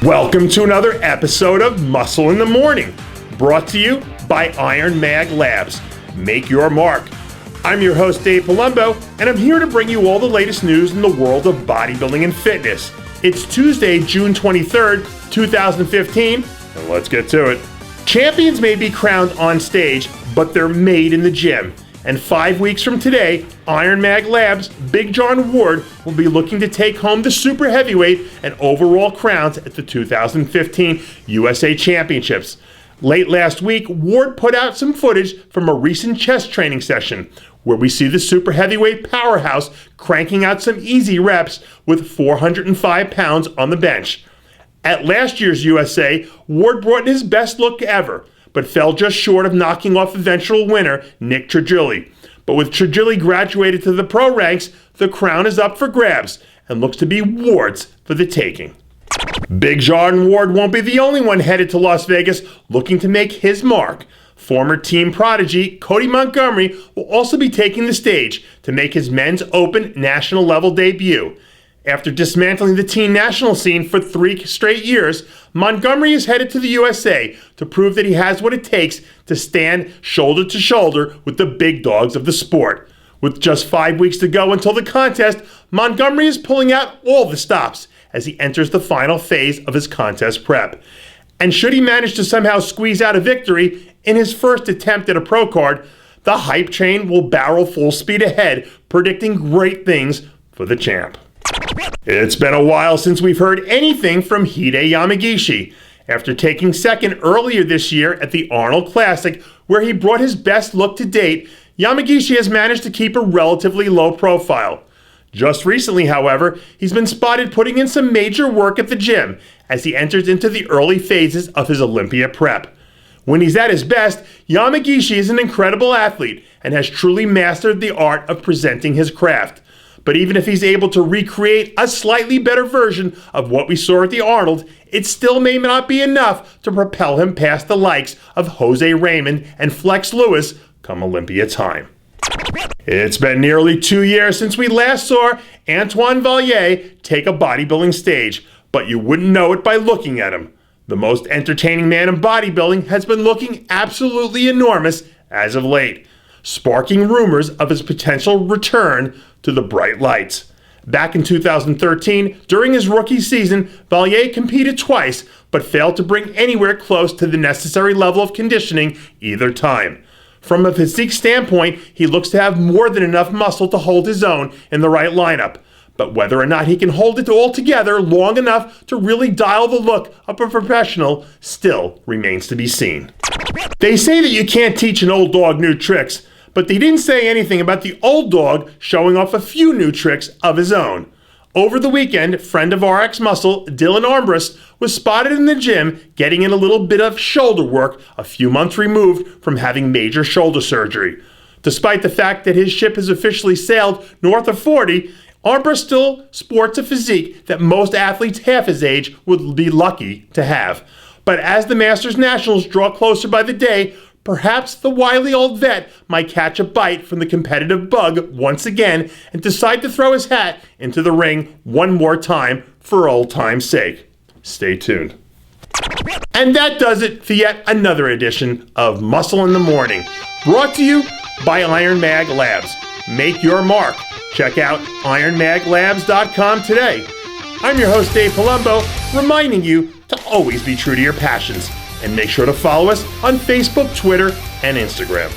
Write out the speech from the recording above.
Welcome to another episode of Muscle in the Morning, brought to you by Iron Mag Labs. Make your mark. I'm your host, Dave Palumbo, and I'm here to bring you all the latest news in the world of bodybuilding and fitness. It's Tuesday, June 23rd, 2015, and let's get to it. Champions may be crowned on stage, but they're made in the gym. And 5 weeks from today, Iron Mag Labs' Big John Ward will be looking to take home the super heavyweight and overall crowns at the 2015 USA Championships. Late last week, Ward put out some footage from a recent chest training session where we see the super heavyweight powerhouse cranking out some easy reps with 405 pounds on the bench. At last year's USA, Ward brought in his best look ever, but fell just short of knocking off eventual winner Nick Trigili. But with Trigili graduated to the pro ranks, the crown is up for grabs and looks to be Ward's for the taking. Big John Ward won't be the only one headed to Las Vegas looking to make his mark. Former team prodigy Cody Montgomery will also be taking the stage to make his men's open national level debut. After dismantling the teen national scene for 3 straight years, Montgomery is headed to the USA to prove that he has what it takes to stand shoulder to shoulder with the big dogs of the sport. With just 5 weeks to go until the contest, Montgomery is pulling out all the stops as he enters the final phase of his contest prep. And should he manage to somehow squeeze out a victory in his first attempt at a pro card, the hype train will barrel full speed ahead, predicting great things for the champ. It's been a while since we've heard anything from Hide Yamagishi. After taking second earlier this year at the Arnold Classic, where he brought his best look to date, Yamagishi has managed to keep a relatively low profile. Just recently, however, he's been spotted putting in some major work at the gym as he enters into the early phases of his Olympia prep. When he's at his best, Yamagishi is an incredible athlete and has truly mastered the art of presenting his craft. But even if he's able to recreate a slightly better version of what we saw at the Arnold, it still may not be enough to propel him past the likes of Jose Raymond and Flex Lewis come Olympia time. It's been nearly 2 years since we last saw Antoine take a bodybuilding stage, but you wouldn't know it by looking at him. The most entertaining man in bodybuilding has been looking absolutely enormous as of late, sparking rumors of his potential return to the bright lights. Back in 2013, during his rookie season, Vallier competed twice, but failed to bring anywhere close to the necessary level of conditioning either time. From a physique standpoint, he looks to have more than enough muscle to hold his own in the right lineup. But whether or not he can hold it all together long enough to really dial the look of a professional still remains to be seen. They say that you can't teach an old dog new tricks, but they didn't say anything about the old dog showing off a few new tricks of his own. Over the weekend, friend of RX Muscle, Dylan Armburst, was spotted in the gym getting in a little bit of shoulder work a few months removed from having major shoulder surgery. Despite the fact that his ship has officially sailed north of 40, Armburst still sports a physique that most athletes half his age would be lucky to have. But as the Masters Nationals draw closer by the day, perhaps the wily old vet might catch a bite from the competitive bug once again and decide to throw his hat into the ring one more time for old time's sake. Stay tuned. And that does it for yet another edition of Muscle in the Morning, brought to you by Iron Mag Labs. Make your mark. Check out ironmaglabs.com today. I'm your host, Dave Palumbo, reminding you to always be true to your passions. And make sure to follow us on Facebook, Twitter, and Instagram.